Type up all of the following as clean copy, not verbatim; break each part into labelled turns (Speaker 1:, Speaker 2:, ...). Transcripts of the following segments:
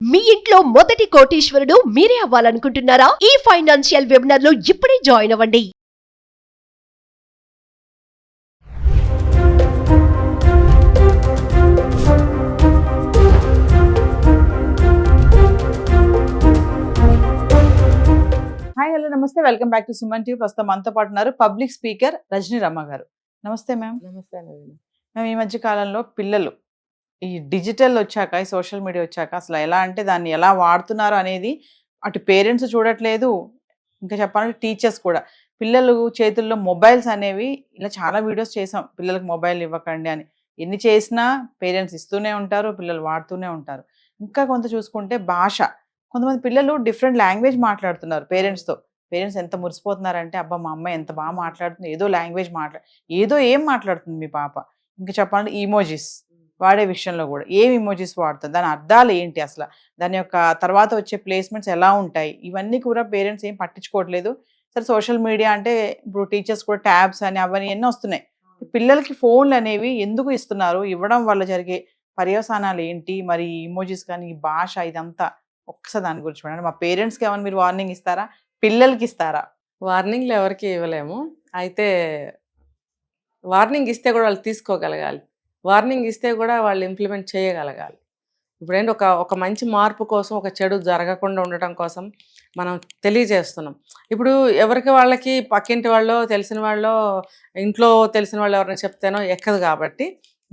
Speaker 1: మీ ఇంట్లో మొదటి కోటీశ్వరుడు మీరే అవ్వాలనుకుంటున్నారా? ఈ ఫైనాన్షియల్ వెబినార్ లో ఇప్పుడే జాయిన్ అవ్వండి.
Speaker 2: హాయ్ హలో నమస్తే welcome back to Suman TV. ప్రస్తుతం మనతో పాటు ఉన్నారు పబ్లిక్ స్పీకర్ రజనీ రమ్మ గారు. నమస్తే మ్యామ్.
Speaker 3: నమస్తే.
Speaker 2: మేము ఈ మధ్య కాలంలో పిల్లలు ఈ డిజిటల్ వచ్చాక, ఈ సోషల్ మీడియా వచ్చాక అసలు ఎలా అంటే దాన్ని ఎలా వాడుతున్నారు అనేది అటు పేరెంట్స్ చూడట్లేదు, ఇంకా చెప్పాలంటే టీచర్స్ కూడా. పిల్లలు చేతుల్లో మొబైల్స్ అనేవి ఇలా చాలా వీడియోస్ చేసాం, పిల్లలకు మొబైల్ ఇవ్వకండి అని. ఎన్ని చేసినా పేరెంట్స్ ఇస్తూనే ఉంటారు, పిల్లలు వాడుతూనే ఉంటారు. ఇంకా కొంత చూసుకుంటే భాష, కొంతమంది పిల్లలు డిఫరెంట్ లాంగ్వేజ్ మాట్లాడుతున్నారు పేరెంట్స్తో. పేరెంట్స్ ఎంత మురిసిపోతున్నారంటే, అబ్బా మా అమ్మాయి ఎంత బాగా మాట్లాడుతుంది, ఏదో లాంగ్వేజ్ ఏదో ఏం మాట్లాడుతుంది మీ పాప. ఇంకా చెప్పాలంటే ఈమోజీస్ వాడే విషయంలో కూడా ఏం ఇమోజీస్ వాడుతుంది, దాని అర్థాలు ఏంటి, అసలు దాని యొక్క తర్వాత వచ్చే ప్లేస్మెంట్స్ ఎలా ఉంటాయి, ఇవన్నీ కూడా పేరెంట్స్ ఏం పట్టించుకోవట్లేదు. సరే సోషల్ మీడియా అంటే ఇప్పుడు టీచర్స్ కూడా ట్యాబ్స్ అని అవన్నీ ఎన్నో వస్తున్నాయి. పిల్లలకి ఫోన్లు అనేవి ఎందుకు ఇస్తున్నారు, ఇవ్వడం వల్ల జరిగే పర్యవసానాలు ఏంటి, మరి ఇమోజీస్ కానీ ఈ భాష ఇదంతా ఒక్కసారి దాని గురించి చూడండి. మా పేరెంట్స్కి ఏమైనా మీరు వార్నింగ్ ఇస్తారా, పిల్లలకి ఇస్తారా?
Speaker 3: వార్నింగ్లు ఎవరికి ఇవ్వలేము. అయితే వార్నింగ్ ఇస్తే కూడా వాళ్ళు తీసుకోగలగాలి, వార్నింగ్ ఇస్తే కూడా వాళ్ళు ఇంప్లిమెంట్ చేయగలగాలి. ఇప్పుడేంటి ఒక మంచి మార్పు కోసం, ఒక చెడు జరగకుండా ఉండటం కోసం మనం తెలియజేస్తున్నాం. ఇప్పుడు ఎవరికి వాళ్ళకి పక్కింటి వాళ్ళు, తెలిసిన వాళ్ళు, ఇంట్లో తెలిసిన వాళ్ళు ఎవరైనా చెప్తేనో ఎక్కదు. కాబట్టి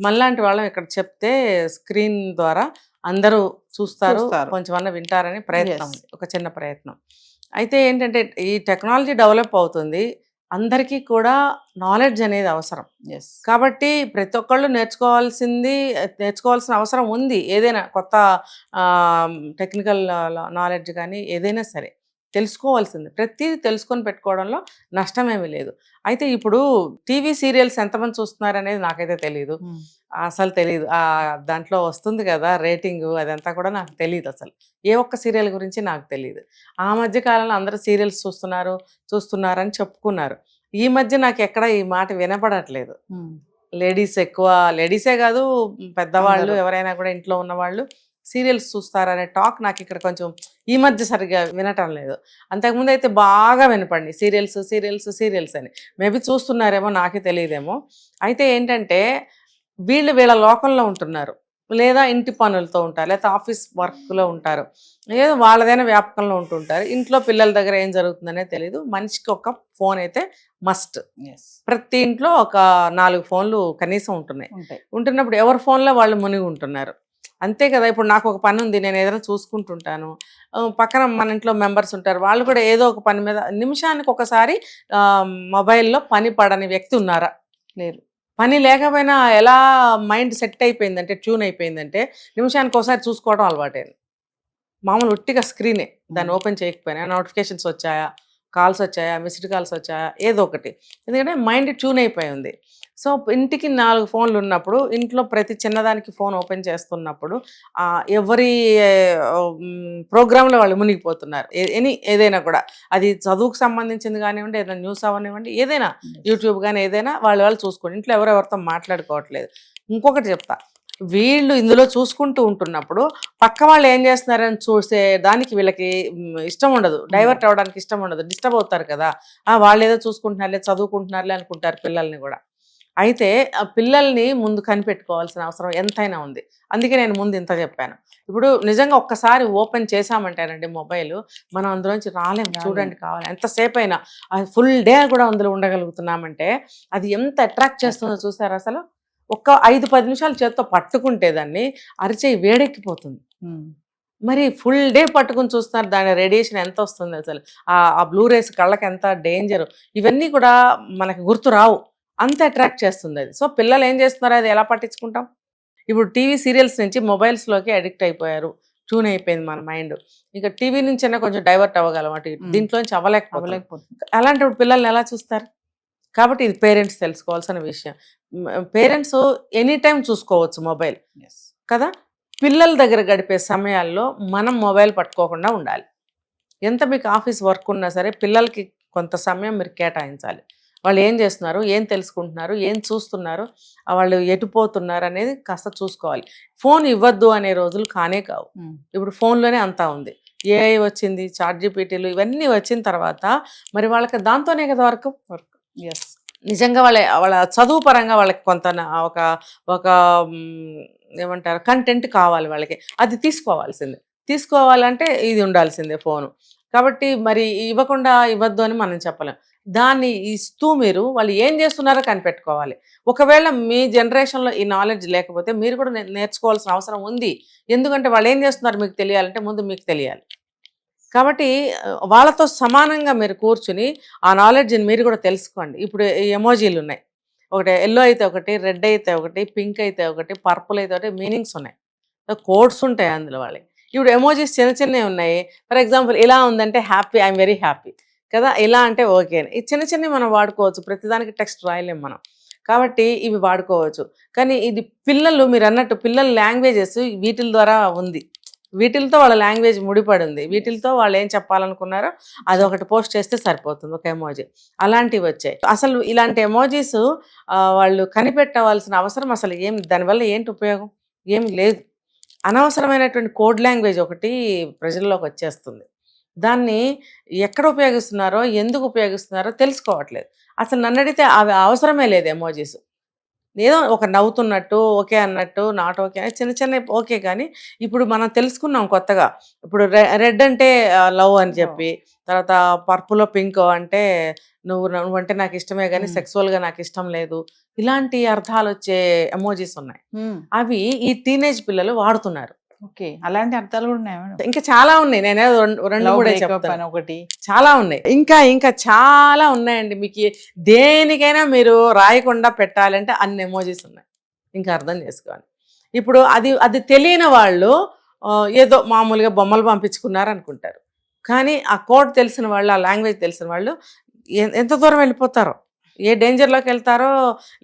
Speaker 3: మనలాంటి వాళ్ళం ఇక్కడ చెప్తే స్క్రీన్ ద్వారా అందరూ చూస్తారు, కొంచెం అన్న వింటారని ప్రయత్నం, ఒక చిన్న ప్రయత్నం. అయితే ఏంటంటే ఈ టెక్నాలజీ డెవలప్ అవుతుంది, అందరికీ కూడా నాలెడ్జ్ అనేది అవసరం. కాబట్టి ప్రతి ఒక్కళ్ళు నేర్చుకోవాల్సిన అవసరం ఉంది. ఏదైనా కొత్త టెక్నికల్ నాలెడ్జ్ కానీ ఏదైనా సరే తెలుసుకోవాల్సింది. ప్రతిదీ తెలుసుకొని పెట్టుకోవడంలో నష్టమేమీ లేదు. అయితే ఇప్పుడు టీవీ సీరియల్స్ ఎంతమంది చూస్తున్నారు అనేది నాకైతే తెలియదు, అసలు తెలియదు. దాంట్లో వస్తుంది కదా రేటింగ్, అదంతా కూడా నాకు తెలియదు. అసలు ఏ ఒక్క సీరియల్ గురించి నాకు తెలియదు. ఆ మధ్య కాలంలో అందరూ సీరియల్స్ చూస్తున్నారని చెప్పుకున్నారు. ఈ మధ్య నాకు ఎక్కడ ఈ మాట వినపడట్లేదు. లేడీస్ ఎక్కువ, లేడీసే కాదు పెద్దవాళ్ళు ఎవరైనా కూడా ఇంట్లో ఉన్నవాళ్ళు సీరియల్స్ చూస్తారనే టాక్ నాకు ఇక్కడ కొంచెం ఈ మధ్య సరిగ్గా వినటం లేదు. అంతకుముందు అయితే బాగా వినపండి సీరియల్స్ అని. మేబీ చూస్తున్నారేమో, నాకే తెలియదేమో. అయితే ఏంటంటే వీళ్ళ లోకంలో ఉంటున్నారు, లేదా ఇంటి పనులతో ఉంటారు, లేదా ఆఫీస్ వర్క్లో ఉంటారు, లేదా వాళ్ళదైనా వ్యాపకంలో ఉంటుంటారు. ఇంట్లో పిల్లల దగ్గర ఏం జరుగుతుందనే తెలియదు. మనిషికి ఒక ఫోన్ అయితే మస్ట్. ప్రతి ఇంట్లో ఒక 4 ఫోన్లు కనీసం ఉంటున్నప్పుడు ఎవరి ఫోన్లో వాళ్ళు మునిగి ఉంటున్నారు. అంతే కదా. ఇప్పుడు నాకు ఒక పని ఉంది, నేను ఏదైనా చూసుకుంటుంటాను, పక్కన మన ఇంట్లో మెంబర్స్ ఉంటారు, వాళ్ళు కూడా ఏదో ఒక పని మీద నిమిషానికి ఒకసారి మొబైల్లో పని పడని వ్యక్తి ఉన్నారా? లేరు. పని లేకపోయినా ఎలా మైండ్ సెట్ అయిపోయిందంటే, ట్యూన్ అయిపోయిందంటే నిమిషానికి ఒకసారి చూసుకోవడం అలవాటైంది. మామూలు ఒట్టిగా స్క్రీనే, దాన్ని ఓపెన్ చేయకపోయినా నోటిఫికేషన్స్ వచ్చాయా, కాల్స్ వచ్చాయా, మిస్డ్ కాల్స్ వచ్చాయా, ఏదో ఒకటి. ఎందుకంటే మైండ్ ట్యూన్ అయిపోయి ఉంది. సో ఇంటికి 4 ఫోన్లు ఉన్నప్పుడు, ఇంట్లో ప్రతి చిన్నదానికి ఫోన్ ఓపెన్ చేస్తున్నప్పుడు ఎవరి ప్రోగ్రాంలో వాళ్ళు మునిగిపోతున్నారు. ఏదైనా కూడా, అది చదువుకు సంబంధించింది కానివ్వండి, ఏదైనా న్యూస్ అవనివ్వండి, ఏదైనా యూట్యూబ్ కానీ ఏదైనా వాళ్ళు చూసుకోండి. ఇంట్లో ఎవరెవరితో మాట్లాడుకోవట్లేదు. ఇంకొకటి చెప్తా, వీళ్ళు ఇందులో చూసుకుంటూ ఉంటున్నప్పుడు పక్క వాళ్ళు ఏం చేస్తున్నారని చూసే దానికి వీళ్ళకి ఇష్టం ఉండదు, డైవర్ట్ అవ్వడానికి ఇష్టం ఉండదు, డిస్టర్బ్ అవుతారు కదా. వాళ్ళు ఏదో చూసుకుంటున్నారులే, చదువుకుంటున్నారులే అనుకుంటారు పిల్లల్ని కూడా. అయితే ఆ పిల్లల్ని ముందు కనిపెట్టుకోవాల్సిన అవసరం ఎంతైనా ఉంది. అందుకే నేను ముందు ఇంత చెప్పాను. ఇప్పుడు నిజంగా ఒక్కసారి ఓపెన్ చేసామంటేనండి మొబైల్, మనం అందులోంచి రాలేము. చూడండి, కావాలి ఎంతసేపు అయినా, ఫుల్ డే కూడా అందులో ఉండగలుగుతున్నామంటే అది ఎంత అట్రాక్ట్ చేస్తుందో చూసారు. అసలు ఒక్క 5-10 నిమిషాలు చేత్తో పట్టుకుంటే దాన్ని అరిచేయి వేడెక్కిపోతుంది. మరి ఫుల్ డే పట్టుకుని చూస్తున్నారు, దాని రేడియేషన్ ఎంత వస్తుంది, అసలు ఆ బ్లూ రేస్ కళ్ళకి ఎంత డేంజర్, ఇవన్నీ కూడా మనకు గుర్తు రావు, అంత అట్రాక్ట్ చేస్తుంది అది. సో పిల్లలు ఏం చేస్తున్నారో అది ఎలా పట్టించుకుంటాం? ఇప్పుడు టీవీ సీరియల్స్ నుంచి మొబైల్స్లోకి అడిక్ట్ అయిపోయారు, ట్యూన్ అయిపోయింది మన మైండ్. ఇంకా టీవీ నుంచైనా కొంచెం డైవర్ట్ అవ్వగలం, అటు దీంట్లోంచి అవ్వలేకపోతే అలాంటప్పుడు పిల్లల్ని ఎలా చూస్తారు? కాబట్టి ఇది పేరెంట్స్ తెలుసుకోవాల్సిన విషయం. పేరెంట్స్ ఎనీ టైం చూసుకోవచ్చు మొబైల్ కదా. పిల్లల దగ్గర గడిపే సమయాల్లో మనం మొబైల్ పట్టుకోకుండా ఉండాలి. ఎంత మీకు ఆఫీస్ వర్క్ ఉన్నా సరే పిల్లలకి కొంత సమయం మీరు కేటాయించాలి. వాళ్ళు ఏం చేస్తున్నారు, ఏం తెలుసుకుంటున్నారు, ఏం చూస్తున్నారు, వాళ్ళు ఎటుపోతున్నారు అనేది కాస్త చూసుకోవాలి. ఫోన్ ఇవ్వద్దు అనే రోజులు కానే కావు. ఇప్పుడు ఫోన్లోనే అంతా ఉంది. ఏఐ వచ్చింది, చాట్ జీపీటీలు ఇవన్నీ వచ్చిన తర్వాత మరి వాళ్ళకి దాంతోనే కదా వర్క్.
Speaker 2: ఎస్.
Speaker 3: నిజంగా వాళ్ళ చదువు పరంగా వాళ్ళకి కొంత ఒక ఒక ఏమంటారు కంటెంట్ కావాలి వాళ్ళకి, అది తీసుకోవాలంటే ఇది ఉండాల్సిందే ఫోను. కాబట్టి మరి ఇవ్వద్దు అని మనం చెప్పలేం. దాన్ని ఇస్తూ మీరు వాళ్ళు ఏం చేస్తున్నారో కనిపెట్టుకోవాలి. ఒకవేళ మీ జనరేషన్లో ఈ నాలెడ్జ్ లేకపోతే మీరు కూడా నేర్చుకోవాల్సిన అవసరం ఉంది. ఎందుకంటే వాళ్ళు ఏం చేస్తున్నారు మీకు తెలియాలంటే ముందు మీకు తెలియాలి. కాబట్టి వాళ్ళతో సమానంగా మీరు కూర్చుని ఆ నాలెడ్జ్ని మీరు కూడా తెలుసుకోండి. ఇప్పుడు ఈ ఎమోజీలు ఉన్నాయి, ఒకటి ఎల్లో అయితే ఒకటి, రెడ్ అయితే ఒకటి, పింక్ అయితే ఒకటి, పర్పుల్ అయితే ఒకటి, మీనింగ్స్ ఉన్నాయి, కోడ్స్ ఉంటాయి అందులో వాళ్ళకి. ఇప్పుడు ఎమోజీస్ చిన్న చిన్నవి ఉన్నాయి. ఫర్ ఎగ్జాంపుల్ ఇలా ఉందంటే హ్యాపీ, ఐఎమ్ వెరీ హ్యాపీ కదా, ఇలా అంటే ఓకే. ఈ చిన్న చిన్నవి మనం వాడుకోవచ్చు, ప్రతిదానికి టెక్స్ట్ రాయలేం మనం, కాబట్టి ఇవి వాడుకోవచ్చు. కానీ ఇది పిల్లలు, మీరు అన్నట్టు పిల్లల లాంగ్వేజెస్ వీటిల ద్వారా ఉంది, వీటిలతో వాళ్ళ లాంగ్వేజ్ ముడిపడి ఉంది, వీటిలతో వాళ్ళు ఏం చెప్పాలనుకున్నారో అది ఒకటి పోస్ట్ చేస్తే సరిపోతుంది, ఒక ఎమోజీ. అలాంటివి వచ్చాయి. అసలు ఇలాంటి ఎమోజీస్ వాళ్ళు కనిపెట్టవలసిన అవసరం అసలు దానివల్ల ఏంటి ఉపయోగం, ఏమి లేదు. అనవసరమైనటువంటి కోడ్ లాంగ్వేజ్ ఒకటి ప్రజల్లోకి వచ్చేస్తుంది. దాన్ని ఎక్కడ ఉపయోగిస్తున్నారో, ఎందుకు ఉపయోగిస్తున్నారో తెలుసుకోవట్లేదు. అసలు నన్ను అడిగితే అవి అవసరమే లేదు ఎమోజీస్. ఏదో ఒక నవ్వుతున్నట్టు, ఓకే అన్నట్టు, నాట్ ఓకే అని చిన్న చిన్న ఓకే. కానీ ఇప్పుడు మనం తెలుసుకున్నాం కొత్తగా, ఇప్పుడు రెడ్ అంటే లవ్ అని చెప్పి, తర్వాత పర్పుల్ పింక్ అంటే నువ్వంటే నాకు ఇష్టమే కానీ సెక్సువల్గా నాకు ఇష్టం లేదు, ఇలాంటి అర్థాలు వచ్చే ఎమోజీస్ ఉన్నాయి. అవి ఈ టీనేజ్ పిల్లలు వాడుతున్నారు.
Speaker 2: ఓకే, అలాంటి అర్థాలు కూడా ఉన్నాయి మేడం.
Speaker 3: ఇంకా చాలా ఉన్నాయి, నేనే రెండు మూడే చెప్తాను.
Speaker 2: ఒకటి చాలా ఉన్నాయి,
Speaker 3: ఇంకా చాలా ఉన్నాయండి. మీకు దేనికైనా మీరు రాయకుండా పెట్టాలంటే అన్ని ఎమోజీస్ ఉన్నాయి, ఇంకా అర్థం చేసుకోండి. ఇప్పుడు అది తెలియని వాళ్ళు ఏదో మామూలుగా బొమ్మలు పంపించుకున్నారు అనుకుంటారు. కానీ ఆ కోడ్ తెలిసిన వాళ్ళు, ఆ లాంగ్వేజ్ తెలిసిన వాళ్ళు ఎంత దూరం వెళ్ళిపోతారో, ఏ డేంజర్లోకి వెళ్తారో,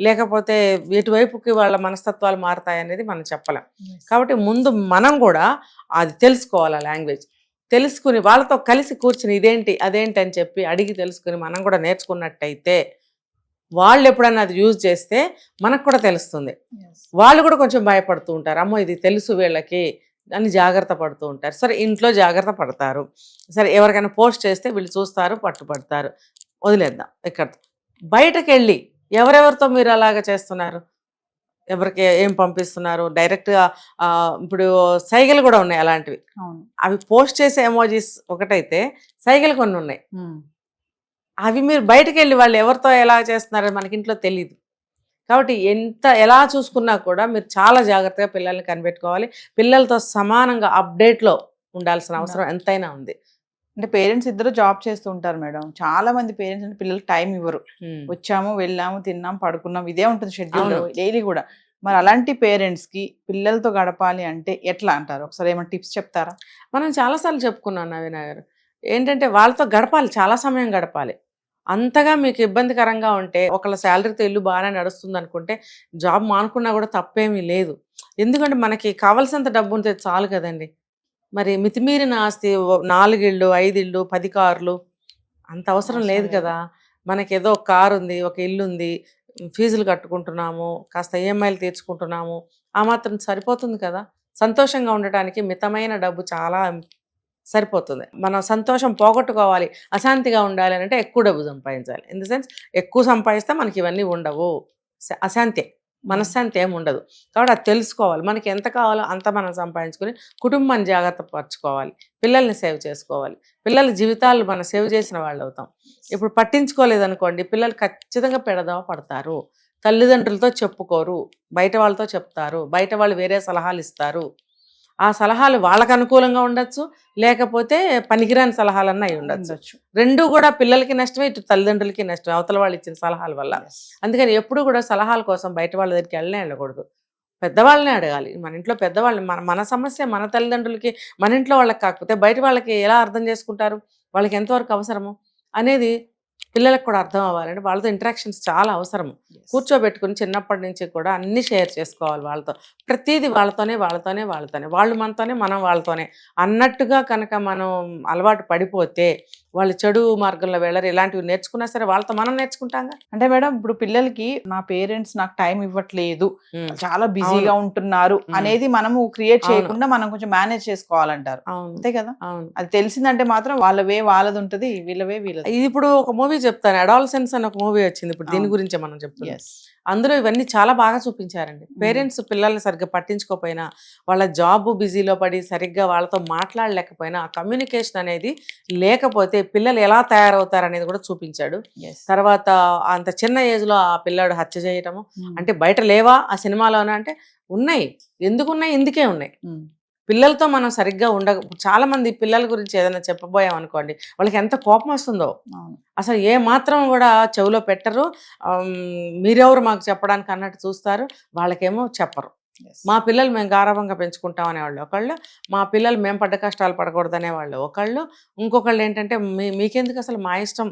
Speaker 3: లేకపోతే ఎటువైపుకి వాళ్ళ మనస్తత్వాలు మారుతాయనేది మనం చెప్పలేం. కాబట్టి ముందు మనం కూడా అది తెలుసుకోవాలి, ఆ లాంగ్వేజ్ తెలుసుకుని వాళ్ళతో కలిసి కూర్చుని ఇదేంటి అదేంటి అని చెప్పి అడిగి తెలుసుకుని మనం కూడా నేర్చుకున్నట్టయితే వాళ్ళు ఎప్పుడన్నా అది యూజ్ చేస్తే మనకు కూడా తెలుస్తుంది. వాళ్ళు కూడా కొంచెం భయపడుతూ ఉంటారు, అమ్మో ఇది తెలుసు వీళ్ళకి అని జాగ్రత్త పడుతూ ఉంటారు. సరే, ఇంట్లో జాగ్రత్త పడతారు. సరే, ఎవరికైనా పోస్ట్ చేస్తే వీళ్ళు చూస్తారు, పట్టుపడతారు, వదిలేద్దాం. ఇక్కడ బయటకు వెళ్ళి ఎవరెవరితో మీరు అలాగ చేస్తున్నారు, ఎవరికి ఏం పంపిస్తున్నారు, డైరెక్ట్గా ఇప్పుడు సైగలు కూడా ఉన్నాయి అలాంటివి. అవి పోస్ట్ చేసే ఎమోజీస్ ఒకటైతే సైగలు కొన్ని ఉన్నాయి. అవి మీరు బయటకు వెళ్ళి వాళ్ళు ఎవరితో ఎలా చేస్తున్నారో మనకి ఇంట్లో తెలియదు. కాబట్టి ఎలా చూసుకున్నా కూడా మీరు చాలా జాగ్రత్తగా పిల్లల్ని కనిపెట్టుకోవాలి. పిల్లలతో సమానంగా అప్డేట్లో ఉండాల్సిన అవసరం ఎంతైనా ఉంది.
Speaker 2: అంటే పేరెంట్స్ ఇద్దరు జాబ్ చేస్తూ ఉంటారు మేడం. చాలా మంది పేరెంట్స్ అంటే పిల్లలకి టైం ఇవ్వరు. వచ్చాము, వెళ్ళాము, తిన్నాము, పడుకున్నాం, ఇదే ఉంటుంది షెడ్యూల్ డైలీ కూడా. మరి అలాంటి పేరెంట్స్ కి పిల్లలతో గడపాలి అంటే ఎట్లా అంటారు? ఒకసారి ఏమైనా టిప్స్ చెప్తారా?
Speaker 3: మనం చాలాసార్లు చెప్పుకున్నాం నవీన గారు, ఏంటంటే వాళ్ళతో గడపాలి, చాలా సమయం గడపాలి. అంతగా మీకు ఇబ్బందికరంగా ఉంటే, ఒకళ్ళ శాలరీతో ఇల్లు బాగానే నడుస్తుంది అనుకుంటే జాబ్ మానుకున్నా కూడా తప్పేమీ లేదు. ఎందుకంటే మనకి కావాల్సినంత డబ్బు ఉంటే చాలు కదండి. మరి మితిమీరిన ఆస్తి 4 ఇళ్ళు, 5 ఇళ్ళు, 10 కార్లు అంత అవసరం లేదు కదా. మనకేదో ఒక కారు ఉంది, ఒక ఇల్లు ఉంది, ఫీజులు కట్టుకుంటున్నాము, కాస్త ఈఎంఐలు తీర్చుకుంటున్నాము, ఆ మాత్రం సరిపోతుంది కదా. సంతోషంగా ఉండటానికి మితమైన డబ్బు చాలా సరిపోతుంది. మనం సంతోషం పోగొట్టుకోవాలి, అశాంతిగా ఉండాలి అంటే ఎక్కువ డబ్బు సంపాదించాలి. ఇన్ ద సెన్స్ ఎక్కువ సంపాదిస్తే మనకి ఇవన్నీ ఉండవు, అశాంతి, మనశ్శాంతి ఏమి ఉండదు. కాబట్టి అది తెలుసుకోవాలి. మనకి ఎంత కావాలో అంత మనం సంపాదించుకొని కుటుంబాన్ని జాగ్రత్త పరచుకోవాలి, పిల్లల్ని సేవ్ చేసుకోవాలి. పిల్లల జీవితాలు మనం సేవ్ చేసిన వాళ్ళు అవుతాం. ఇప్పుడు పట్టించుకోలేదనుకోండి, పిల్లలు ఖచ్చితంగా పెడదావ పడతారు. తల్లిదండ్రులతో చెప్పుకోరు, బయట వాళ్ళతో చెప్తారు, బయట వాళ్ళు వేరే సలహాలు ఇస్తారు. ఆ సలహాలు వాళ్ళకు అనుకూలంగా ఉండొచ్చు, లేకపోతే పనికిరాని సలహాలన్నా అయి ఉండొచ్చు. రెండూ కూడా పిల్లలకి నష్టమే, ఇటు తల్లిదండ్రులకి నష్టమే, అవతల వాళ్ళు ఇచ్చిన సలహాల వల్ల. అందుకని ఎప్పుడు కూడా సలహాల కోసం బయట వాళ్ళ దగ్గరికి వెళ్ళకూడదు, పెద్దవాళ్ళనే అడగాలి. మన ఇంట్లో పెద్దవాళ్ళని, మన సమస్య మన తల్లిదండ్రులకి, మన ఇంట్లో వాళ్ళకి కాకపోతే బయట వాళ్ళకి ఎలా అర్థం చేసుకుంటారు, వాళ్ళకి ఎంతవరకు అవసరము అనేది పిల్లలకు కూడా అర్థం అవ్వాలంటే వాళ్ళతో ఇంటరాక్షన్స్ చాలా అవసరము. కూర్చోబెట్టుకుని చిన్నప్పటి నుంచి కూడా అన్నీ షేర్ చేసుకోవాలి వాళ్ళతో, ప్రతిదీ వాళ్ళతోనే వాళ్ళు మనతోనే మనం వాళ్ళతోనే అన్నట్టుగా కనుక మనం అలవాటు పడిపోతే వాళ్ళు చెడు మార్గంలో వెళ్ళరు, ఇలాంటివి నేర్చుకున్నా సరే వాళ్ళతో మనం నేర్చుకుంటాంగా.
Speaker 2: అంటే మేడం ఇప్పుడు పిల్లలకి నా పేరెంట్స్ నాకు టైం ఇవ్వట్లేదు, చాలా బిజీగా ఉంటున్నారు అనేది మనము క్రియేట్ చేయకుండా మనం కొంచెం మేనేజ్ చేసుకోవాలంటారు.
Speaker 3: అవును
Speaker 2: అంతే కదా,
Speaker 3: అవును.
Speaker 2: అది తెలిసిందంటే మాత్రం వాళ్ళవే వాళ్ళది ఉంటది, వీళ్ళవే వీళ్ళది.
Speaker 3: ఇది ఇప్పుడు ఒక మూవీ చెప్తాను, అడాలసెన్స్ అని ఒక మూవీ వచ్చింది, ఇప్పుడు దీని
Speaker 2: అవును.
Speaker 3: గురించే మనం చెప్తున్నాం.
Speaker 2: Yes.
Speaker 3: అందులో ఇవన్నీ చాలా బాగా చూపించారండి. పేరెంట్స్ పిల్లల్ని సరిగ్గా పట్టించుకోకపోయినా, వాళ్ళ జాబ్ బిజీలో పడి సరిగ్గా వాళ్ళతో మాట్లాడలేకపోయినా, ఆ కమ్యూనికేషన్ అనేది లేకపోతే పిల్లలు ఎలా తయారవుతారు అనేది కూడా చూపించాడు.
Speaker 2: Yes.
Speaker 3: తర్వాత అంత చిన్న ఏజ్లో ఆ పిల్లాడు హత్య చేయటము,
Speaker 2: Hmm.
Speaker 3: అంటే బయట లేవా ఆ సినిమాలోనే అంటే ఉన్నాయి, ఎందుకున్నాయి, ఇందుకే ఉన్నాయి.
Speaker 2: Hmm.
Speaker 3: పిల్లలతో మనం సరిగ్గా చాలా మంది పిల్లల గురించి ఏదైనా చెప్పబోయాం అనుకోండి, వాళ్ళకి ఎంత కోపం వస్తుందో,
Speaker 2: అవును.
Speaker 3: అసలు ఏ మాత్రం కూడా చెవిలో పెట్టరు. మీరెవరు మాకు చెప్పడానికి అన్నట్టు చూస్తారు, వాళ్ళకేమో చెప్పరు.
Speaker 2: Yes.
Speaker 3: మా పిల్లలు మేము గారాబంగా పెంచుకుంటాం అనేవాళ్ళు ఒకళ్ళు, మా పిల్లలు మేము పడ్డ కష్టాలు పడకూడదు అనేవాళ్ళు ఒకళ్ళు, ఇంకొకళ్ళు ఏంటంటే మీకెందుకు అసలు మా ఇష్టం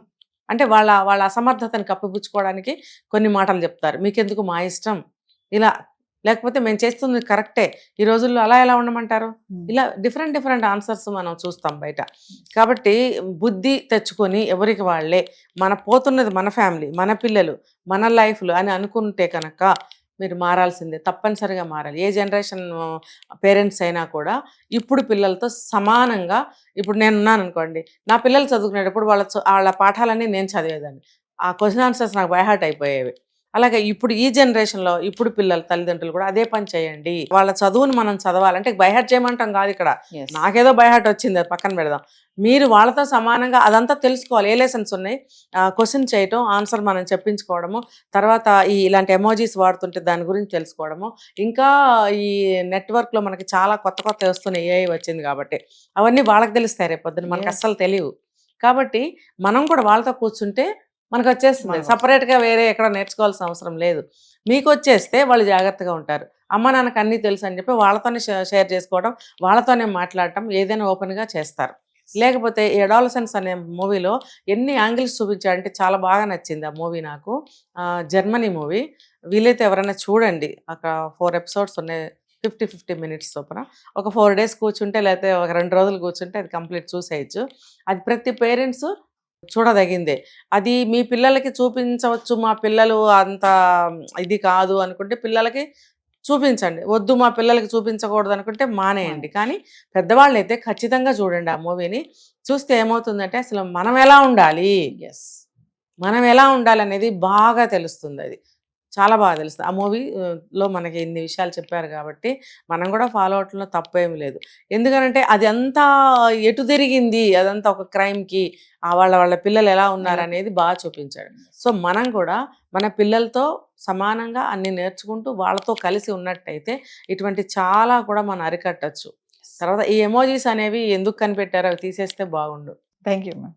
Speaker 3: అంటే వాళ్ళ వాళ్ళ అసమర్థతని కప్పిపుచ్చుకోవడానికి కొన్ని మాటలు చెప్తారు, మీకెందుకు మా ఇష్టం ఇలా, లేకపోతే మేము చేస్తుంది కరెక్టే, ఈ రోజుల్లో అలా ఎలా ఉండమంటారు,
Speaker 2: Hmm.
Speaker 3: ఇలా డిఫరెంట్ ఆన్సర్స్ మనం చూస్తాం బయట. కాబట్టి బుద్ధి తెచ్చుకొని ఎవరికి వాళ్ళే, మన పోతున్నది మన ఫ్యామిలీ, మన పిల్లలు, మన లైఫ్లు అని అనుకుంటే కనుక మీరు మారాల్సిందే, తప్పనిసరిగా మారాలి. ఏ జనరేషన్ పేరెంట్స్ అయినా కూడా ఇప్పుడు పిల్లలతో సమానంగా, ఇప్పుడు నేను ఉన్నాను అనుకోండి, నా పిల్లలు చదువుకునేటప్పుడు వాళ్ళ పాఠాలన్నీ నేను చదివేదాన్ని, ఆ క్వశ్చన్ ఆన్సర్స్ నాకు బైహార్ట్ అయిపోయేవి. అలాగే ఇప్పుడు ఈ జనరేషన్లో ఇప్పుడు పిల్లల తల్లిదండ్రులు కూడా అదే పని చేయండి. వాళ్ళ చదువును మనం చదవాలంటే బైహార్ట్ చేయమంటాం కాదు ఇక్కడ,
Speaker 2: Yes.
Speaker 3: నాకేదో బైహార్ట్ వచ్చింది అది పక్కన పెడదాం, మీరు వాళ్ళతో సమానంగా అదంతా తెలుసుకోవాలి, ఏ లెసన్స్ ఉన్నాయి, క్వశ్చన్ చేయటం, ఆన్సర్ మనం చెప్పించుకోవడము, తర్వాత ఇలాంటి ఎమోజీస్ వాడుతుంటే దాని గురించి తెలుసుకోవడము, ఇంకా ఈ నెట్వర్క్లో మనకి చాలా కొత్త వస్తున్నాయి, ఏఐ వచ్చింది కాబట్టి అవన్నీ వాళ్ళకి తెలుస్తాయి, రేపొద్దున మనకి
Speaker 2: Yes.
Speaker 3: అస్సలు తెలియవు. కాబట్టి మనం కూడా వాళ్ళతో కూర్చుంటే మనకు వచ్చేస్తుంది,
Speaker 2: మనకు
Speaker 3: సపరేట్గా వేరే ఎక్కడ నేర్చుకోవాల్సిన అవసరం లేదు. మీకు వచ్చేస్తే వాళ్ళు జాగ్రత్తగా ఉంటారు. అమ్మ నాన్నకు అన్నీ తెలుసు అని చెప్పి వాళ్ళతోనే షేర్ చేసుకోవడం, వాళ్ళతోనే మాట్లాడటం, ఏదైనా ఓపెన్గా చేస్తారు. లేకపోతే ఈ అడాలసెన్స్ అనే మూవీలో ఎన్ని యాంగిల్స్ చూపించాడంటే చాలా బాగా నచ్చింది ఆ మూవీ నాకు. జర్మనీ మూవీ, వీలైతే ఎవరైనా చూడండి, అక్కడ 4 ఎపిసోడ్స్ ఉన్నాయి, 50 మినిట్స్ చొప్పున. ఒక 4 days కూర్చుంటే, లేకపోతే ఒక 2 రోజులు కూర్చుంటే అది కంప్లీట్ చూసేయచ్చు. అది ప్రతి పేరెంట్స్ చూడదగిందే. అది మీ పిల్లలకి చూపించవచ్చు, మా పిల్లలు అంత ఇది కాదు అనుకుంటే పిల్లలకి చూపించండి, వద్దు మా పిల్లలకి చూపించకూడదు అనుకుంటే మానేయండి. కానీ పెద్దవాళ్ళైతే ఖచ్చితంగా చూడండి ఆ మూవీని. చూస్తే ఏమవుతుందంటే అసలు మనం ఎలా ఉండాలి,
Speaker 2: Yes.
Speaker 3: మనం ఎలా ఉండాలనేది బాగా తెలుస్తుంది, అది చాలా బాగా తెలుస్తుంది. ఆ మూవీలో మనకి ఇన్ని విషయాలు చెప్పారు కాబట్టి మనం కూడా ఫాలో అవటంలో తప్పేమి లేదు. ఎందుకనంటే అది అంతా ఎటు తిరిగింది, అదంతా ఒక క్రైమ్కి, వాళ్ళ పిల్లలు ఎలా ఉన్నారు అనేది బాగా చూపించాడు. సో మనం కూడా మన పిల్లలతో సమానంగా అన్ని నేర్చుకుంటూ వాళ్ళతో కలిసి ఉన్నట్టయితే ఇటువంటి చాలా కూడా మనం అరికట్టచ్చు. తర్వాత ఈ ఎమోజీస్ అనేవి ఎందుకు కనిపెట్టారో అవి తీసేస్తే బాగుండు.
Speaker 2: Thank you, ma'am.